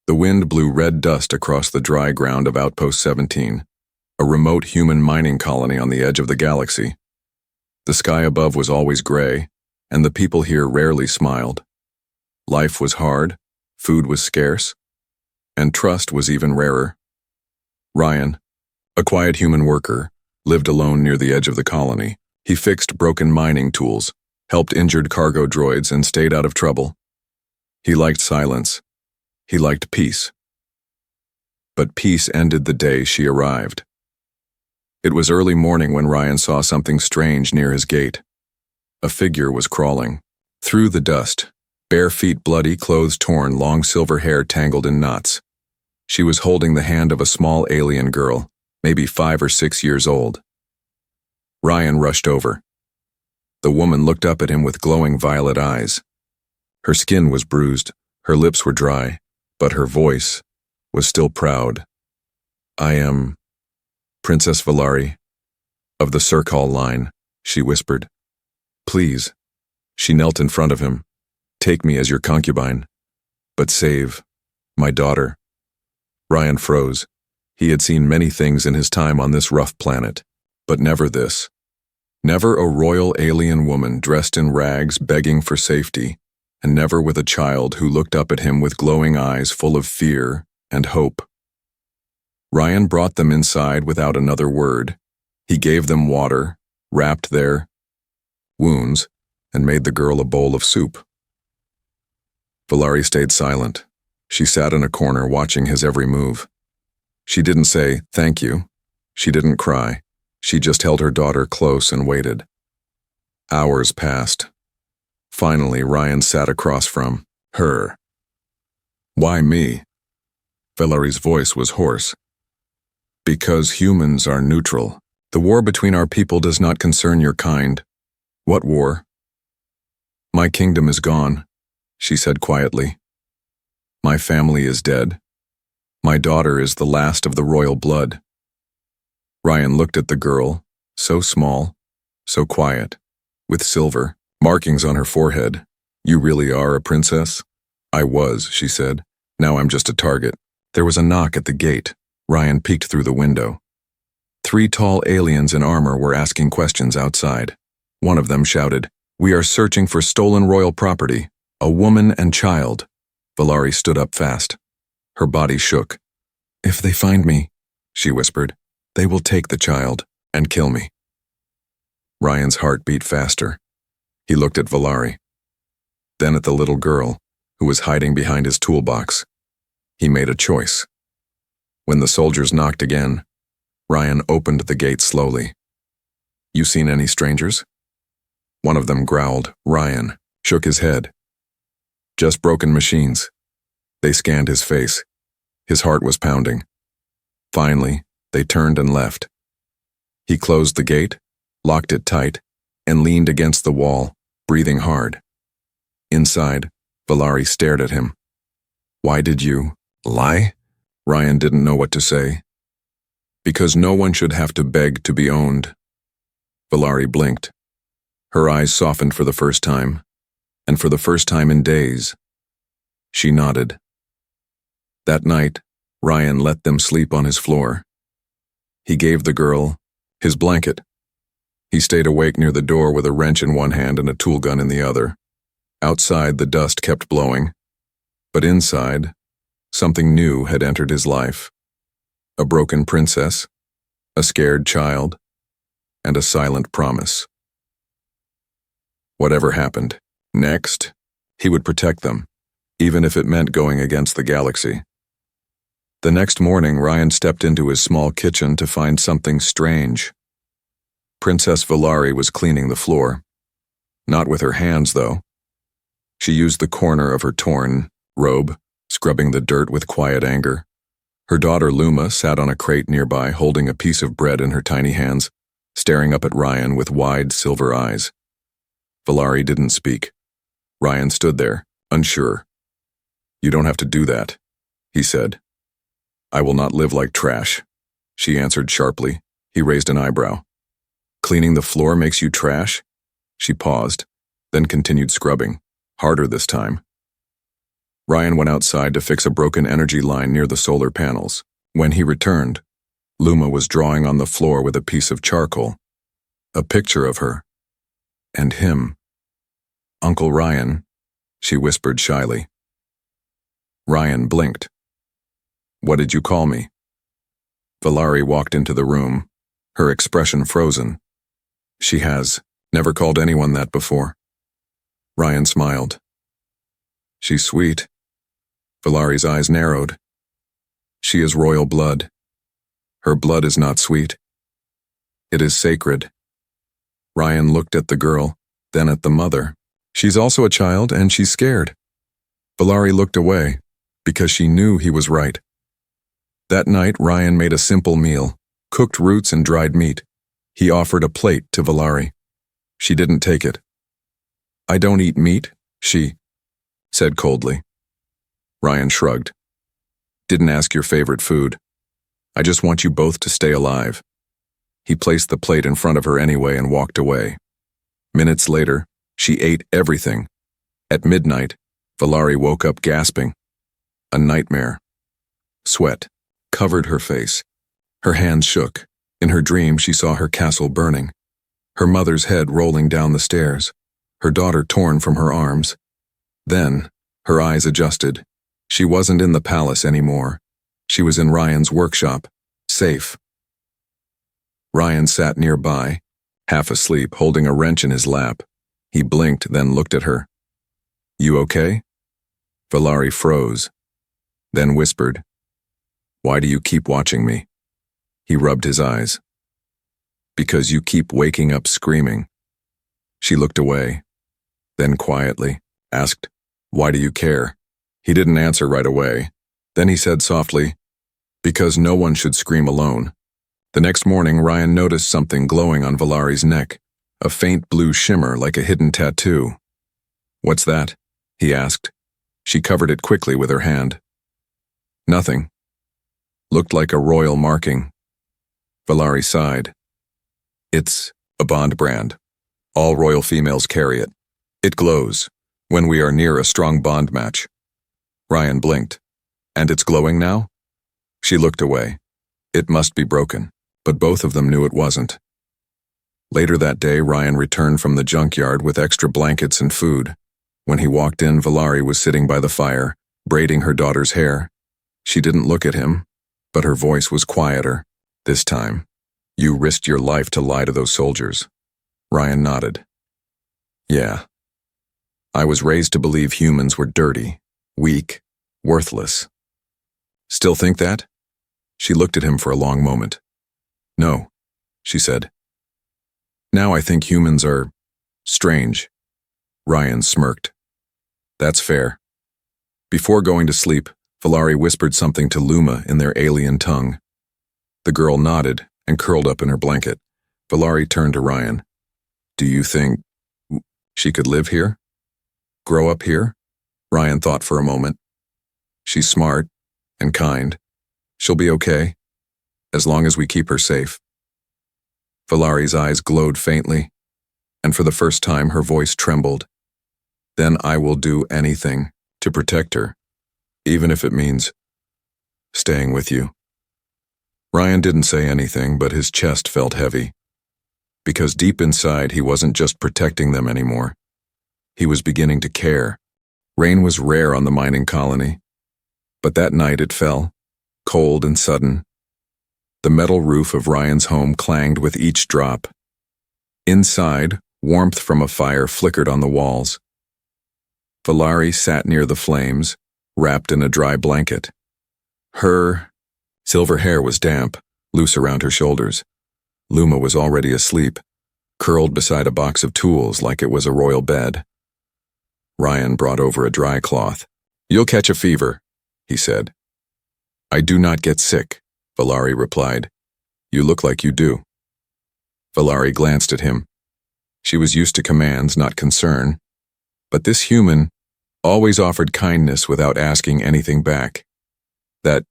The wind blew red dust across the dry ground of Outpost 17, a remote human mining colony on the edge of the galaxy. The sky above was always gray, and the people here rarely smiled. Life was hard, food was scarce, and trust was even rarer. Ryan, a quiet human worker, lived alone near the edge of the colony. He fixed broken mining tools, helped injured cargo droids, and stayed out of trouble. He liked silence. He liked peace. But peace ended the day she arrived. It was early morning when Ryan saw something strange near his gate. A figure was crawling. Through the dust, bare feet bloody, clothes torn, long silver hair tangled in knots. She was holding the hand of a small alien girl, maybe 5 or 6 years old. Ryan rushed over. The woman looked up at him with glowing violet eyes. Her skin was bruised, her lips were dry, but her voice was still proud. "I am Princess Valari, of the Circal line," she whispered. "Please." She knelt in front of him. "Take me as your concubine, but save my daughter." Ryan froze. He had seen many things in his time on this rough planet, but never this. Never a royal alien woman dressed in rags begging for safety, and never with a child who looked up at him with glowing eyes full of fear and hope. Ryan brought them inside without another word. He gave them water, wrapped their wounds, and made the girl a bowl of soup. Valari stayed silent. She sat in a corner watching his every move. She didn't say, "Thank you." She didn't cry. She just held her daughter close and waited. Hours passed. Finally, Ryan sat across from her. "Why me?" Valari's voice was hoarse. "Because humans are neutral. The war between our people does not concern your kind." "What war?" "My kingdom is gone," she said quietly. "My family is dead. My daughter is the last of the royal blood." Ryan looked at the girl, so small, so quiet, with silver markings on her forehead. "You really are a princess?" "I was," she said. "Now I'm just a target." There was a knock at the gate. Ryan peeked through the window. 3 tall aliens in armor were asking questions outside. One of them shouted, "We are searching for stolen royal property, a woman and child." Valari stood up fast. Her body shook. "If they find me," she whispered, "they will take the child and kill me." Ryan's heart beat faster. He looked at Valari, then at the little girl, who was hiding behind his toolbox. He made a choice. When the soldiers knocked again, Ryan opened the gate slowly. "You seen any strangers?" One of them growled. Ryan shook his head. "Just broken machines." They scanned his face. His heart was pounding. Finally, they turned and left. He closed the gate, locked it tight, and leaned against the wall, breathing hard. Inside, Valari stared at him. "Why did you lie?" Ryan didn't know what to say. "Because no one should have to beg to be owned." Valari blinked. Her eyes softened for the first time, and for the first time in days. She nodded. That night, Ryan let them sleep on his floor. He gave the girl his blanket. He stayed awake near the door with a wrench in one hand and a tool gun in the other. Outside, the dust kept blowing, but inside, something new had entered his life. A broken princess, a scared child, and a silent promise. Whatever happened next, he would protect them, even if it meant going against the galaxy. The next morning, Ryan stepped into his small kitchen to find something strange. Princess Valari was cleaning the floor. Not with her hands, though. She used the corner of her torn robe, scrubbing the dirt with quiet anger. Her daughter Luma sat on a crate nearby, holding a piece of bread in her tiny hands, staring up at Ryan with wide silver eyes. Valari didn't speak. Ryan stood there, unsure. "You don't have to do that," he said. "I will not live like trash," she answered sharply. He raised an eyebrow. "Cleaning the floor makes you trash?" She paused, then continued scrubbing, harder this time. Ryan went outside to fix a broken energy line near the solar panels. When he returned, Luma was drawing on the floor with a piece of charcoal. A picture of her. And him. "Uncle Ryan," she whispered shyly. Ryan blinked. "What did you call me?" Valari walked into the room, her expression frozen. "She has never called anyone that before." Ryan smiled. "She's sweet." Valari's eyes narrowed. "She is royal blood. Her blood is not sweet. It is sacred." Ryan looked at the girl, then at the mother. "She's also a child, and she's scared." Valari looked away, because she knew he was right. That night, Ryan made a simple meal, cooked roots and dried meat. He offered a plate to Valari. She didn't take it. "I don't eat meat," she said coldly. Ryan shrugged. "Didn't ask your favorite food. I just want you both to stay alive." He placed the plate in front of her anyway and walked away. Minutes later, she ate everything. At midnight, Valari woke up gasping. A nightmare. Sweat covered her face. Her hands shook. In her dream, she saw her castle burning. Her mother's head rolling down the stairs. Her daughter torn from her arms. Then, her eyes adjusted. She wasn't in the palace anymore. She was in Ryan's workshop, safe. Ryan sat nearby, half asleep, holding a wrench in his lap. He blinked, then looked at her. "You okay?" Valari froze, then whispered, "Why do you keep watching me?" He rubbed his eyes. "Because you keep waking up screaming." She looked away, then quietly asked, "Why do you care?" He didn't answer right away. Then he said softly, "Because no one should scream alone." The next morning, Ryan noticed something glowing on Valari's neck, a faint blue shimmer like a hidden tattoo. "What's that?" he asked. She covered it quickly with her hand. "Nothing. Looked like a royal marking." Valari sighed. "It's a bond brand. All royal females carry it. It glows when we are near a strong bond match." Ryan blinked. "And it's glowing now?" She looked away. It must be broken, but both of them knew it wasn't. Later that day, Ryan returned from the junkyard with extra blankets and food. When he walked in, Valari was sitting by the fire, braiding her daughter's hair. She didn't look at him, but her voice was quieter. "This time, you risked your life to lie to those soldiers." Ryan nodded. "Yeah. I was raised to believe humans were dirty, weak, worthless." "Still think that?" She looked at him for a long moment. "No," she said. "Now I think humans are strange." Ryan smirked. "That's fair." Before going to sleep, Valari whispered something to Luma in their alien tongue. The girl nodded and curled up in her blanket. Valari turned to Ryan. "Do you think she could live here? Grow up here?" Ryan thought for a moment. "She's smart and kind. She'll be okay, as long as we keep her safe." Valari's eyes glowed faintly, and for the first time her voice trembled. "Then I will do anything to protect her, even if it means staying with you." Ryan didn't say anything, but his chest felt heavy, because deep inside he wasn't just protecting them anymore. He was beginning to care. Rain was rare on the mining colony, but that night it fell, cold and sudden. The metal roof of Ryan's home clanged with each drop. Inside, warmth from a fire flickered on the walls. Valari sat near the flames, wrapped in a dry blanket. Her silver hair was damp, loose around her shoulders. Luma was already asleep, curled beside a box of tools like it was a royal bed. Ryan brought over a dry cloth. "You'll catch a fever," he said. "I do not get sick," Valari replied. "You look like you do." Valari glanced at him. She was used to commands, not concern. But this human always offered kindness without asking anything back. That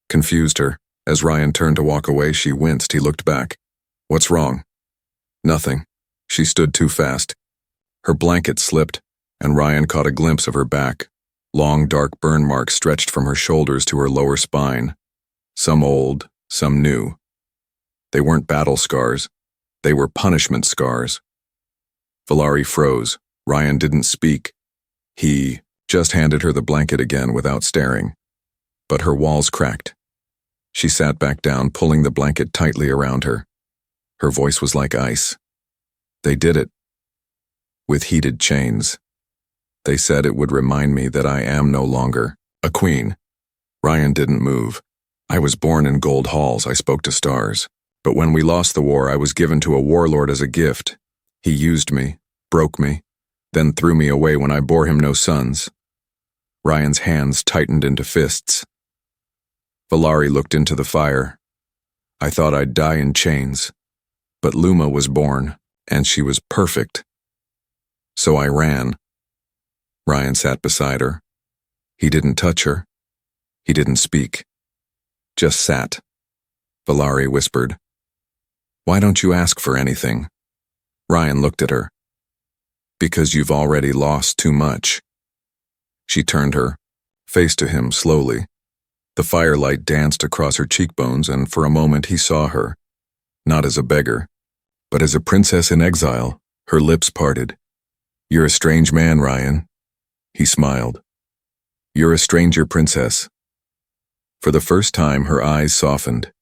confused her. As Ryan turned to walk away, she winced. He looked back. "What's wrong?" "Nothing." She stood too fast. Her blanket slipped, and Ryan caught a glimpse of her back, Long, dark burn marks stretched from her shoulders to her lower spine. Some old, some new. They weren't battle scars. They were punishment scars. Valari froze. Ryan didn't speak. He just handed her the blanket again without staring. But her walls cracked. She sat back down, pulling the blanket tightly around her. Her voice was like ice. They did it. With heated chains. They said it would remind me that I am no longer a queen. Ryan didn't move. I was born in gold halls, I spoke to stars. But when we lost the war, I was given to a warlord as a gift. He used me, broke me, then threw me away when I bore him no sons. Ryan's hands tightened into fists. Valari looked into the fire. I thought I'd die in chains. But Luma was born, and she was perfect. So I ran. Ryan sat beside her. He didn't touch her. He didn't speak. Just sat. Valari whispered, "Why don't you ask for anything?" Ryan looked at her. "Because you've already lost too much." She turned her face to him slowly. The firelight danced across her cheekbones, and for a moment he saw her, not as a beggar, but as a princess in exile. Her lips parted. "You're a strange man, Ryan." He smiled. "You're a stranger, princess." For the first time, her eyes softened.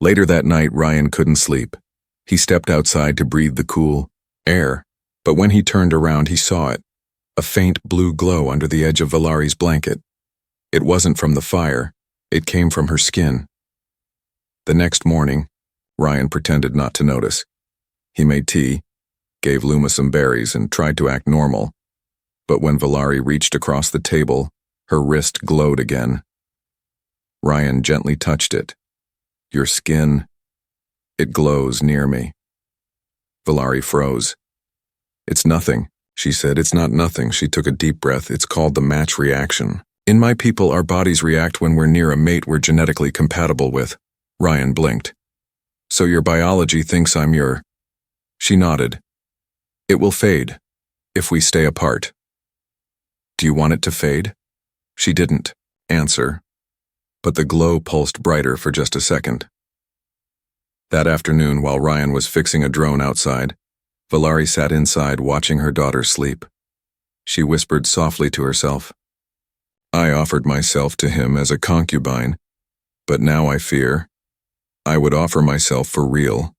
Later that night, Ryan couldn't sleep. He stepped outside to breathe the cool air, but when he turned around, he saw it, a faint blue glow under the edge of Valari's blanket. It wasn't from the fire, it came from her skin. The next morning, Ryan pretended not to notice. He made tea, gave Luma some berries, and tried to act normal. But when Valari reached across the table, her wrist glowed again. Ryan gently touched it. "Your skin, it glows near me." Valari froze. "It's nothing," she said. "It's not nothing." She took a deep breath. "It's called the match reaction. In my people, our bodies react when we're near a mate we're genetically compatible with." Ryan blinked. "So your biology thinks I'm your—" She nodded. "It will fade, if we stay apart." "Do you want it to fade?" She didn't answer, but the glow pulsed brighter for just a second. That afternoon, while Ryan was fixing a drone outside, Valari sat inside watching her daughter sleep. She whispered softly to herself, "I offered myself to him as a concubine, but now I fear I would offer myself for real."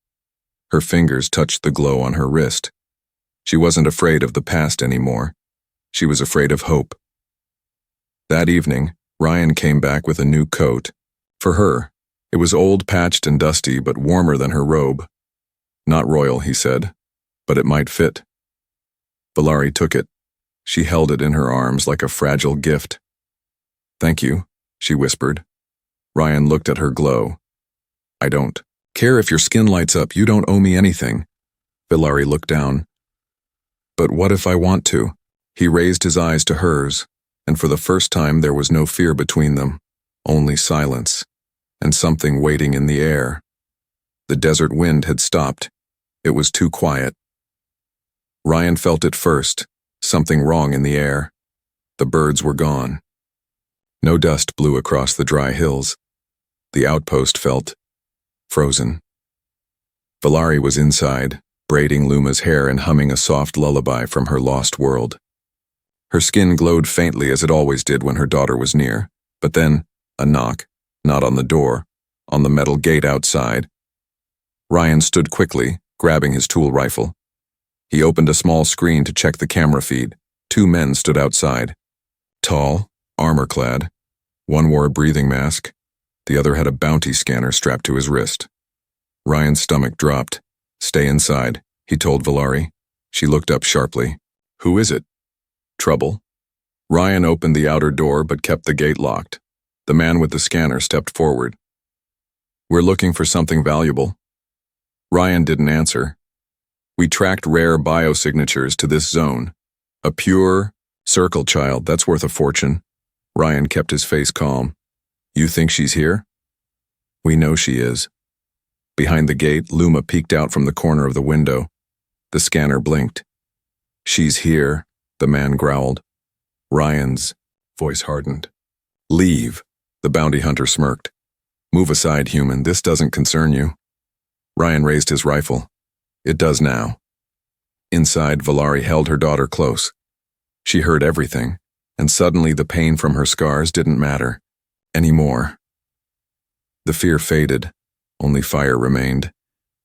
Her fingers touched the glow on her wrist. She wasn't afraid of the past anymore. She was afraid of hope. That evening, Ryan came back with a new coat. For her, it was old, patched, and dusty, but warmer than her robe. "Not royal," he said, "but it might fit." Valari took it. She held it in her arms like a fragile gift. "Thank you," she whispered. Ryan looked at her glow. "I don't care if your skin lights up. You don't owe me anything." Valari looked down. "But what if I want to?" He raised his eyes to hers, and for the first time there was no fear between them, only silence, and something waiting in the air. The desert wind had stopped. It was too quiet. Ryan felt it first, something wrong in the air. The birds were gone. No dust blew across the dry hills. The outpost felt frozen. Valari was inside, braiding Luma's hair and humming a soft lullaby from her lost world. Her skin glowed faintly as it always did when her daughter was near, but then, a knock, not on the door, on the metal gate outside. Ryan stood quickly, grabbing his tool rifle. He opened a small screen to check the camera feed. 2 men stood outside. Tall, armor-clad. One wore a breathing mask. The other had a bounty scanner strapped to his wrist. Ryan's stomach dropped. "Stay inside," he told Valari. She looked up sharply. "Who is it? Trouble?" Ryan opened the outer door but kept the gate locked. The man with the scanner stepped forward. "We're looking for something valuable." Ryan didn't answer. "We tracked rare biosignatures to this zone. A pure circle child, that's worth a fortune." Ryan kept his face calm. "You think she's here?" "We know she is." Behind the gate, Luma peeked out from the corner of the window. The scanner blinked. "She's here," the man growled. "Ryan's voice hardened. Leave, the bounty hunter smirked. Move aside, human, this doesn't concern you. Ryan raised his rifle. It does now. Inside, Valari held her daughter close. She heard everything, and suddenly the pain from her scars didn't matter anymore. The fear faded, only fire remained.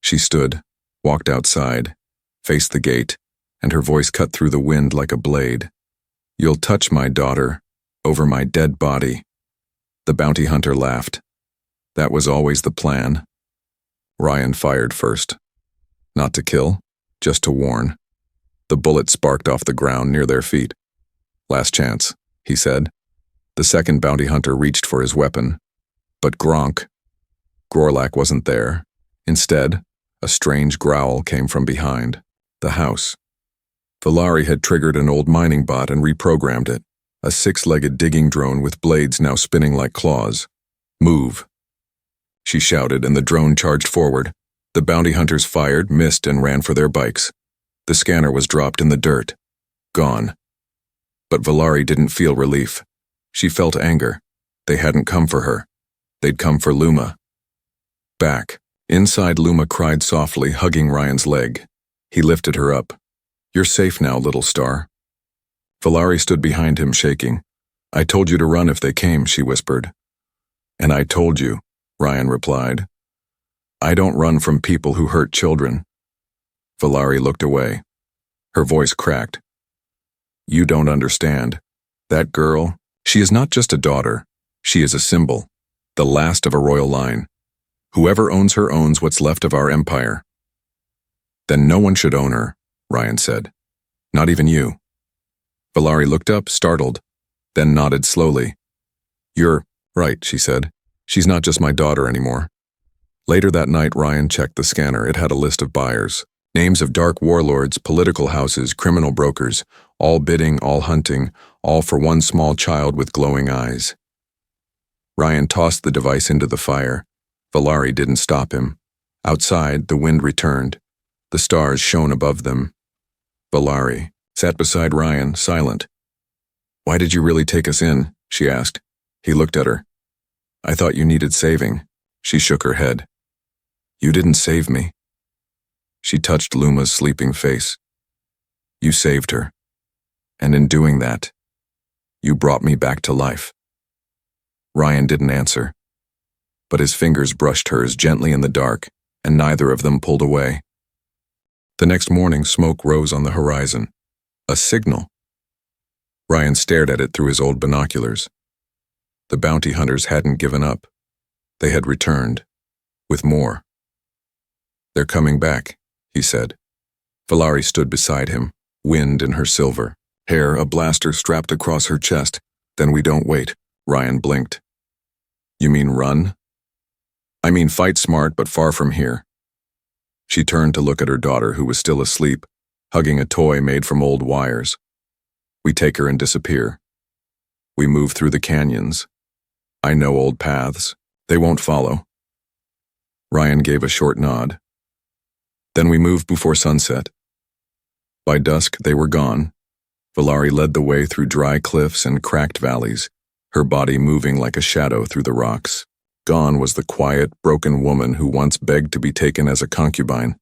She stood, walked outside, faced the gate, and her voice cut through the wind like a blade. You'll touch my daughter, over my dead body. The bounty hunter laughed. That was always the plan. Ryan fired first. Not to kill, just to warn. The bullet sparked off the ground near their feet. Last chance, he said. The second bounty hunter reached for his weapon. But Gorlak wasn't there. Instead, a strange growl came from behind. The house. Valari had triggered an old mining bot and reprogrammed it. A six-legged digging drone with blades now spinning like claws. Move, she shouted, and the drone charged forward. The bounty hunters fired, missed, and ran for their bikes. The scanner was dropped in the dirt. Gone. But Valari didn't feel relief. She felt anger. They hadn't come for her. They'd come for Luma. Back. Inside, Luma cried softly, hugging Ryan's leg. He lifted her up. You're safe now, little star. Valari stood behind him, shaking. I told you to run if they came, she whispered. And I told you, Ryan replied. I don't run from people who hurt children. Valari looked away. Her voice cracked. You don't understand. That girl, she is not just a daughter. She is a symbol, the last of a royal line. Whoever owns her owns what's left of our empire. Then no one should own her, Ryan said. Not even you. Valari looked up, startled, then nodded slowly. You're right, she said. She's not just my daughter anymore. Later that night, Ryan checked the scanner. It had a list of buyers. Names of dark warlords, political houses, criminal brokers, all bidding, all hunting, all for one small child with glowing eyes. Ryan tossed the device into the fire. Valari didn't stop him. Outside, the wind returned. The stars shone above them. Valari sat beside Ryan, silent. Why did you really take us in? She asked. He looked at her. I thought you needed saving. She shook her head. You didn't save me. She touched Luma's sleeping face. You saved her. And in doing that, you brought me back to life. Ryan didn't answer, but his fingers brushed hers gently in the dark, and neither of them pulled away. The next morning, smoke rose on the horizon. A signal. Ryan stared at it through his old binoculars. The bounty hunters hadn't given up. They had returned, with more. They're coming back, he said. Valari stood beside him, wind in her silver, hair a blaster strapped across her chest. Then we don't wait, Ryan blinked. You mean run? I mean fight smart, but far from here. She turned to look at her daughter, who was still asleep, hugging a toy made from old wires. We take her and disappear. We move through the canyons. I know old paths. They won't follow. Ryan gave a short nod. Then we moved before sunset. By dusk, they were gone. Valari led the way through dry cliffs and cracked valleys, her body moving like a shadow through the rocks. Gone was the quiet, broken woman who once begged to be taken as a concubine.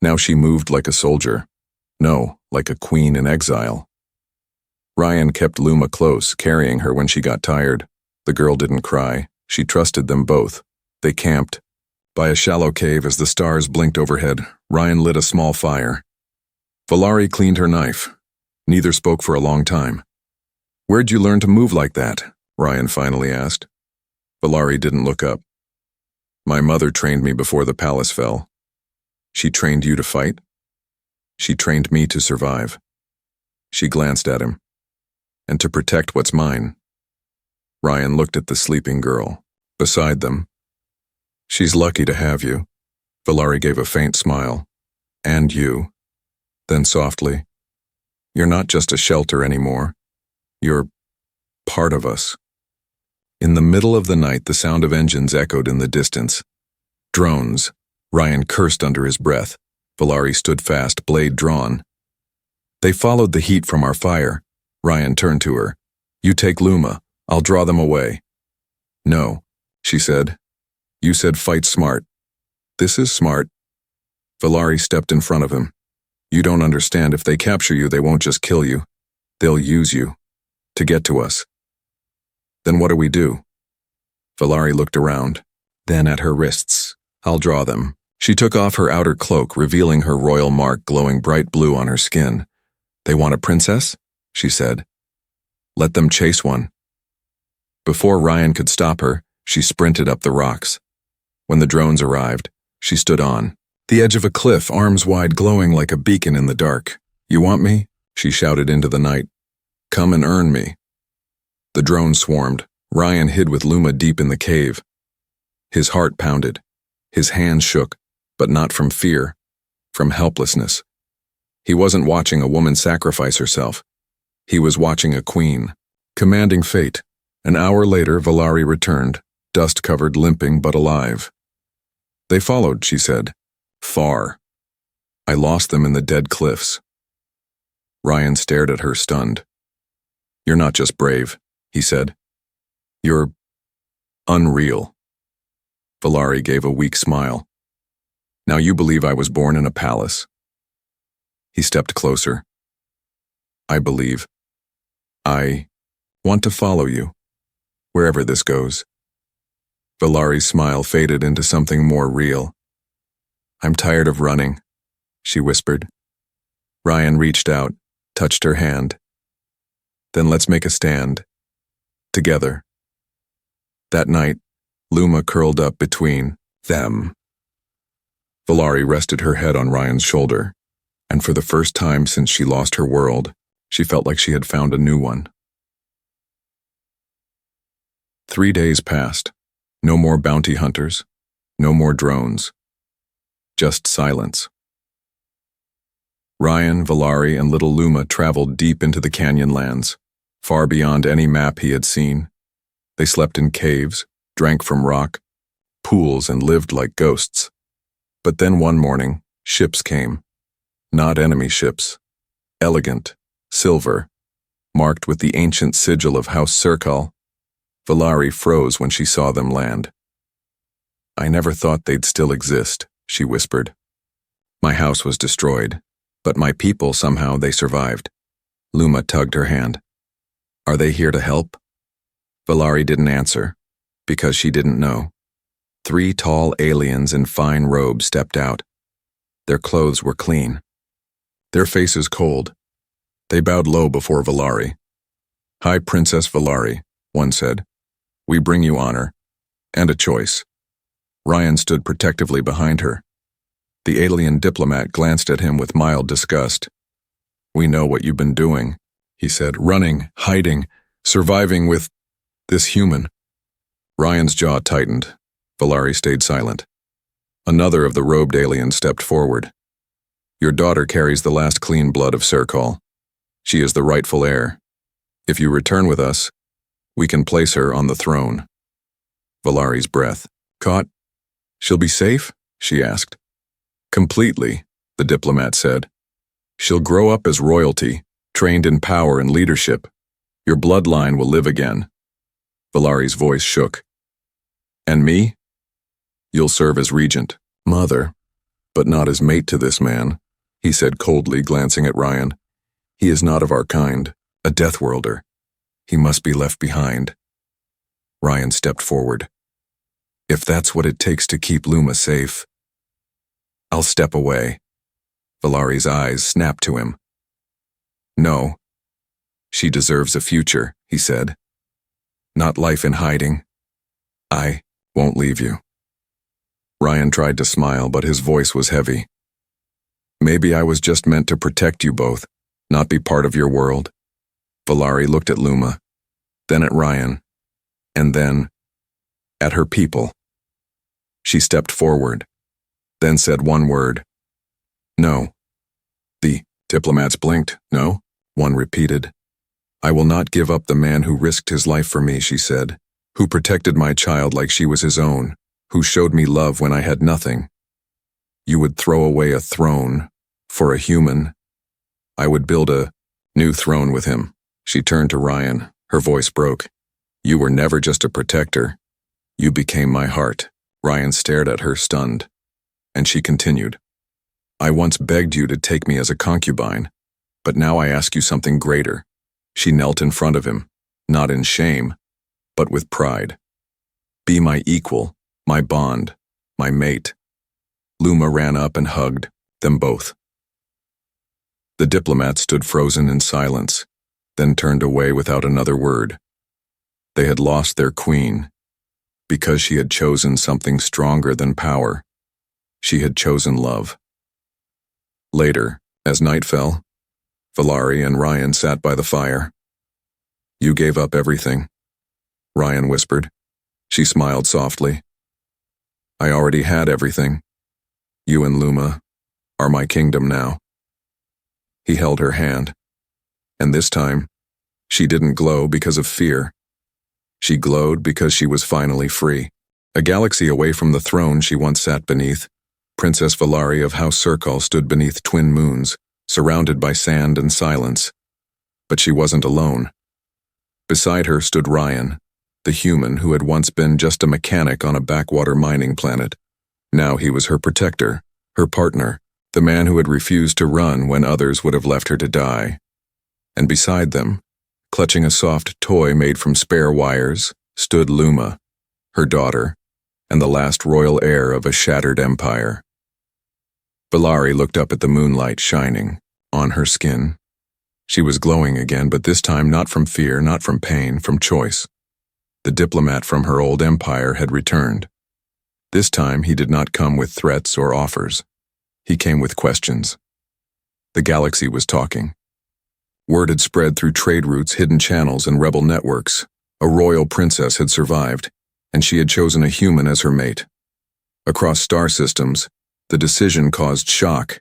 Now she moved like a soldier. No, like a queen in exile. Ryan kept Luma close, carrying her when she got tired. The girl didn't cry. She trusted them both. They camped. By a shallow cave as the stars blinked overhead, Ryan lit a small fire. Valari cleaned her knife. Neither spoke for a long time. Where'd you learn to move like that? Ryan finally asked. Valari didn't look up. My mother trained me before the palace fell. She trained you to fight? She trained me to survive. She glanced at him. And to protect what's mine. Ryan looked at the sleeping girl. Beside them. She's lucky to have you. Valari gave a faint smile. And you. Then softly. You're not just a shelter anymore. You're part of us. In the middle of the night, the sound of engines echoed in the distance. Drones. Ryan cursed under his breath. Valari stood fast, blade drawn. They followed the heat from our fire. Ryan turned to her. You take Luma. I'll draw them away. No, she said. You said fight smart. This is smart. Valari stepped in front of him. You don't understand. If they capture you, they won't just kill you. They'll use you to get to us. Then what do we do? Valari looked around, then at her wrists. I'll draw them. She took off her outer cloak, revealing her royal mark glowing bright blue on her skin. They want a princess? She said. Let them chase one. Before Ryan could stop her, she sprinted up the rocks. When the drones arrived, she stood on the edge of a cliff, arms wide, glowing like a beacon in the dark. You want me? She shouted into the night. Come and earn me. The drones swarmed. Ryan hid with Luma deep in the cave. His heart pounded. His hands shook, but not from fear, from helplessness. He wasn't watching a woman sacrifice herself. He was watching a queen, commanding fate. An hour later, Valari returned, dust-covered, limping, but alive. They followed, she said. Far. I lost them in the dead cliffs. Ryan stared at her, stunned. You're not just brave, he said. You're unreal. Valari gave a weak smile. Now you believe I was born in a palace. He stepped closer. I believe. I want to follow you, wherever this goes. Valari's smile faded into something more real. I'm tired of running, she whispered. Ryan reached out, touched her hand. Then let's make a stand. Together. That night, Luma curled up between them. Valari rested her head on Ryan's shoulder, and for the first time since she lost her world, she felt like she had found a new one. 3 days passed. No more bounty hunters, no more drones. Just silence. Ryan, Valari, and little Luma traveled deep into the canyon lands, far beyond any map he had seen. They slept in caves, drank from rock, pools, and lived like ghosts. But then one morning, ships came. Not enemy ships. Elegant, silver, marked with the ancient sigil of House Serkal. Valari froze when she saw them land. I never thought they'd still exist, she whispered. My house was destroyed, but my people, somehow they survived. Luma tugged her hand. Are they here to help? Valari didn't answer, because she didn't know. 3 tall aliens in fine robes stepped out. Their clothes were clean. Their faces cold. They bowed low before Valari. High Princess Valari, one said. We bring you honor, and a choice. Ryan stood protectively behind her. The alien diplomat glanced at him with mild disgust. We know what you've been doing, he said, running, hiding, surviving with this human. Ryan's jaw tightened. Valari stayed silent. Another of the robed aliens stepped forward. Your daughter carries the last clean blood of Serkal. She is the rightful heir. If you return with us, we can place her on the throne. Valari's breath caught. She'll be safe? She asked. Completely, the diplomat said. She'll grow up as royalty, trained in power and leadership. Your bloodline will live again. Valari's voice shook. And me? You'll serve as regent, mother, but not as mate to this man, he said coldly, glancing at Ryan. He is not of our kind, a death worlder. He must be left behind. Ryan stepped forward. If that's what it takes to keep Luma safe, I'll step away. Valari's eyes snapped to him. No. She deserves a future, he said. Not life in hiding. I won't leave you. Ryan tried to smile, but his voice was heavy. Maybe I was just meant to protect you both, not be part of your world. Valari looked at Luma, then at Ryan, and then at her people. She stepped forward, then said one word. No. The diplomats blinked. No, one repeated. I will not give up the man who risked his life for me, she said, who protected my child like she was his own, who showed me love when I had nothing. You would throw away a throne for a human. I would build a new throne with him. She turned to Ryan. Her voice broke. You were never just a protector. You became my heart. Ryan stared at her, stunned. And she continued. I once begged you to take me as a concubine, but now I ask you something greater. She knelt in front of him, not in shame, but with pride. Be my equal, my bond, my mate. Luma ran up and hugged them both. The diplomat stood frozen in silence, then turned away without another word. They had lost their queen, because she had chosen something stronger than power. She had chosen love. Later, as night fell, Valari and Ryan sat by the fire. You gave up everything, Ryan whispered. She smiled softly. I already had everything. You and Luma are my kingdom now. He held her hand, and this time, she didn't glow because of fear. She glowed because she was finally free. A galaxy away from the throne she once sat beneath, Princess Valari of House Circle stood beneath twin moons, surrounded by sand and silence. But she wasn't alone. Beside her stood Ryan, the human who had once been just a mechanic on a backwater mining planet. Now he was her protector, her partner, the man who had refused to run when others would have left her to die. And beside them, clutching a soft toy made from spare wires, stood Luma, her daughter, and the last royal heir of a shattered empire. Valari looked up at the moonlight shining on her skin. She was glowing again, but this time not from fear, not from pain, from choice. The diplomat from her old empire had returned. This time he did not come with threats or offers. He came with questions. The galaxy was talking. Word had spread through trade routes, hidden channels, and rebel networks. A royal princess had survived, and she had chosen a human as her mate. Across star systems, the decision caused shock.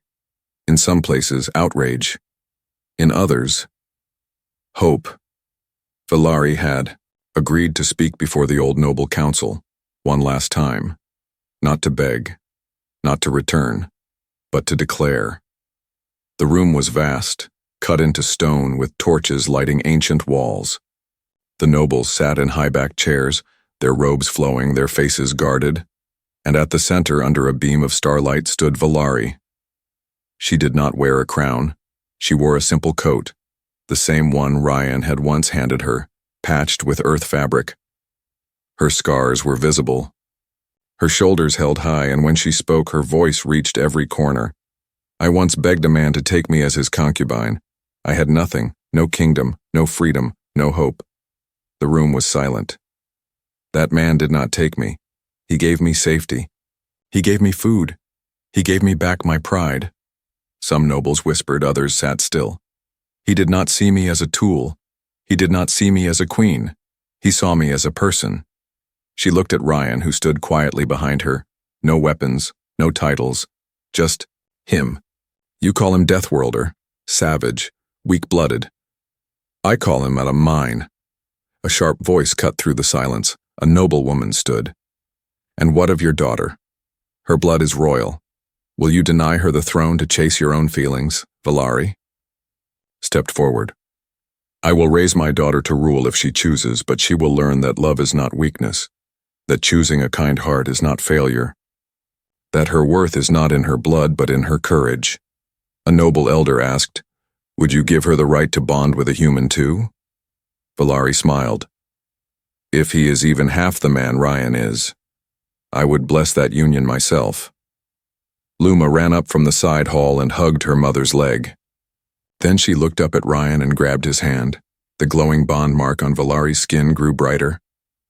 In some places, outrage. In others, hope. Valari had agreed to speak before the old noble council, one last time. Not to beg, not to return, but to declare. The room was vast, cut into stone with torches lighting ancient walls. The nobles sat in high-backed chairs, their robes flowing, their faces guarded, and at the center, under a beam of starlight, stood Valari. She did not wear a crown. She wore a simple coat, the same one Ryan had once handed her, patched with earth fabric. Her scars were visible. Her shoulders held high, and when she spoke, her voice reached every corner. I once begged a man to take me as his concubine. I had nothing, no kingdom, no freedom, no hope. The room was silent. That man did not take me. He gave me safety. He gave me food. He gave me back my pride. Some nobles whispered, others sat still. He did not see me as a tool. He did not see me as a queen. He saw me as a person. She looked at Ryan, who stood quietly behind her. No weapons, no titles, just him. You call him Deathworlder, savage, weak-blooded. I call him a mine. A sharp voice cut through the silence. A noble woman stood. And what of your daughter? Her blood is royal. Will you deny her the throne to chase your own feelings, Valari? Stepped forward. I will raise my daughter to rule if she chooses, but she will learn that love is not weakness, that choosing a kind heart is not failure, that her worth is not in her blood but in her courage. A noble elder asked, would you give her the right to bond with a human too? Valari smiled. If he is even half the man Ryan is, I would bless that union myself. Luma ran up from the side hall and hugged her mother's leg. Then she looked up at Ryan and grabbed his hand. The glowing bond mark on Valari's skin grew brighter.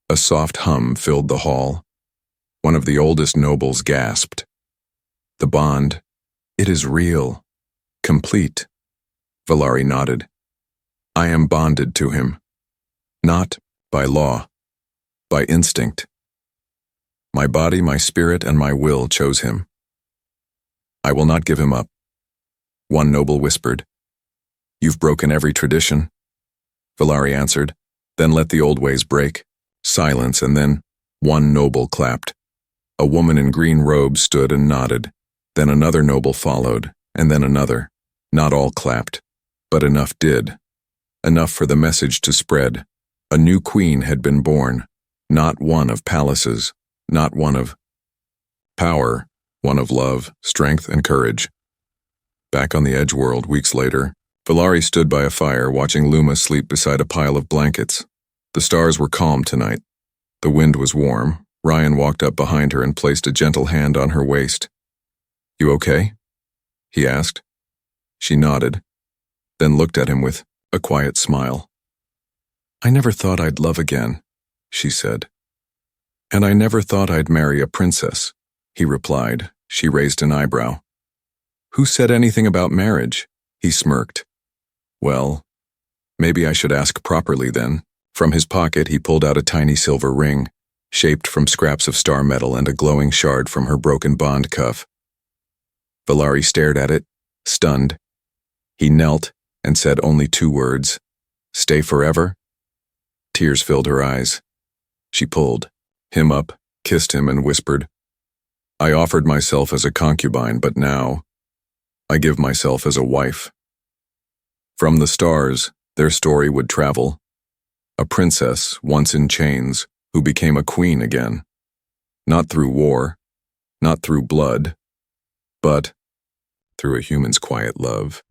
A soft hum filled the hall. One of the oldest nobles gasped. The bond, it is real, complete. Valari nodded. I am bonded to him. Not by law, by instinct. My body, my spirit, and my will chose him. I will not give him up. One noble whispered. You've broken every tradition. Valari answered, then let the old ways break. Silence, and then one noble clapped. A woman in green robes stood and nodded. Then another noble followed, and then another. Not all clapped, but enough did. Enough for the message to spread. A new queen had been born, not one of palaces, not one of power, one of love, strength, and courage. Back on the Edge world weeks later, Valari stood by a fire watching Luma sleep beside a pile of blankets. The stars were calm tonight. The wind was warm. Ryan walked up behind her and placed a gentle hand on her waist. "You okay?" he asked. She nodded, then looked at him with a quiet smile. "I never thought I'd love again," she said. "And I never thought I'd marry a princess," he replied. She raised an eyebrow. "Who said anything about marriage?" He smirked. "Well, maybe I should ask properly then." From his pocket he pulled out a tiny silver ring, shaped from scraps of star metal and a glowing shard from her broken bond cuff. Valari stared at it, stunned. He knelt and said only 2 words, "Stay forever?" Tears filled her eyes. She pulled him up, kissed him, and whispered, "I offered myself as a concubine, but now I give myself as a wife." From the stars, their story would travel. A princess, once in chains, who became a queen again. Not through war, not through blood, but through a human's quiet love.